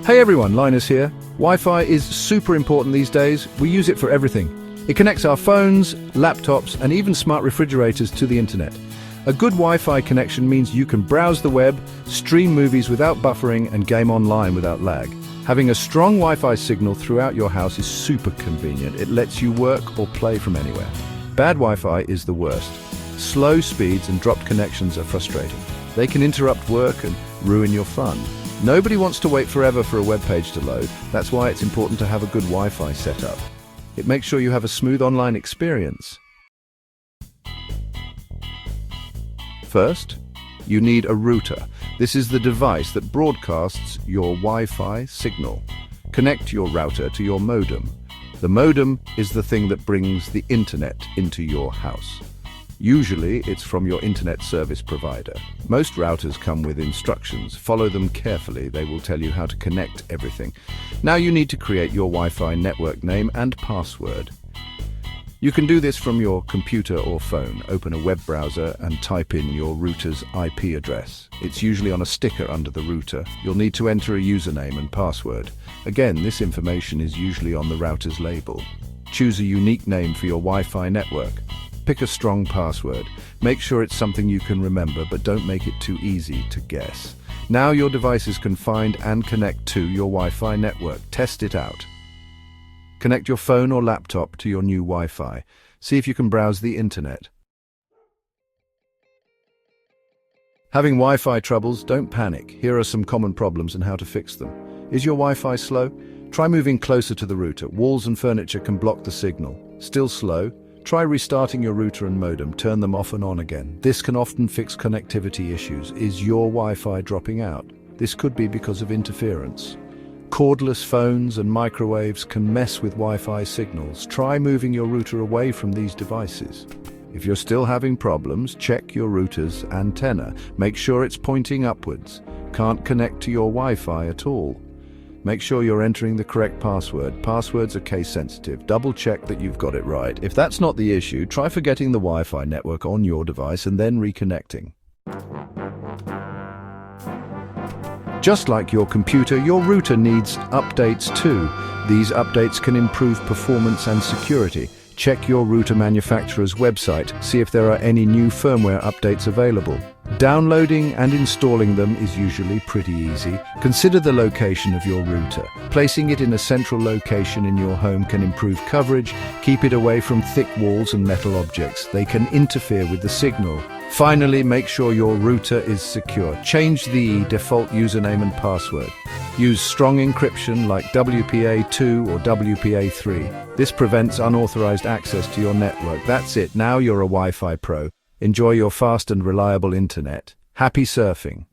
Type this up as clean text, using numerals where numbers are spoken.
Hey everyone, Linus here. Wi-Fi is super important these days. We use it for everything. It connects our phones, laptops, and even smart refrigerators to the internet. A good Wi-Fi connection means you can browse the web, stream movies without buffering, and game online without lag. Having a strong Wi-Fi signal throughout your house is super convenient. It lets you work or play from anywhere. Bad Wi-Fi is the worst. Slow speeds and dropped connections are frustrating. They can interrupt work and ruin your fun. Nobody wants to wait forever for a web page to load. That's why it's important to have a good Wi-Fi setup. It makes sure you have a smooth online experience. First, you need a router. This is the device that broadcasts your Wi-Fi signal. Connect your router to your modem. The modem is the thing that brings the internet into your house. Usually, it's from your internet service provider. Most routers come with instructions. Follow them carefully. They will tell you how to connect everything. Now you need to create your Wi-Fi network name and password. You can do this from your computer or phone. Open a web browser and type in your router's IP address. It's usually on a sticker under the router. You'll need to enter a username and password. Again, this information is usually on the router's label. Choose a unique name for your Wi-Fi network. Pick a strong password. Make sure it's something you can remember, but don't make it too easy to guess. Now your devices can find and connect to your Wi-Fi network. Test it out. Connect your phone or laptop to your new Wi-Fi. See if you can browse the internet. Having Wi-Fi troubles? Don't panic. Here are some common problems and how to fix them. Is your Wi-Fi slow? Try moving closer to the router. Walls and furniture can block the signal. Still slow? Try restarting your router and modem. Turn them off and on again. This can often fix connectivity issues. Is your Wi-Fi dropping out? This could be because of interference. Cordless phones and microwaves can mess with Wi-Fi signals. Try moving your router away from these devices. If you're still having problems, check your router's antenna. Make sure it's pointing upwards. Can't connect to your Wi-Fi at all. Make sure you're entering the correct password. Passwords are case sensitive. Double check that you've got it right. If that's not the issue, try forgetting the Wi-Fi network on your device and then reconnecting. Just like your computer, your router needs updates too. These updates can improve performance and security. Check your router manufacturer's website. See if there are any new firmware updates available. Downloading and installing them is usually pretty easy. Consider the location of your router. Placing it in a central location in your home can improve coverage. Keep it away from thick walls and metal objects. They can interfere with the signal. Finally, make sure your router is secure. Change the default username and password. Use strong encryption like WPA2 or WPA3. This prevents unauthorized access to your network. That's it. Now you're a Wi-Fi pro. Enjoy your fast and reliable internet. Happy surfing.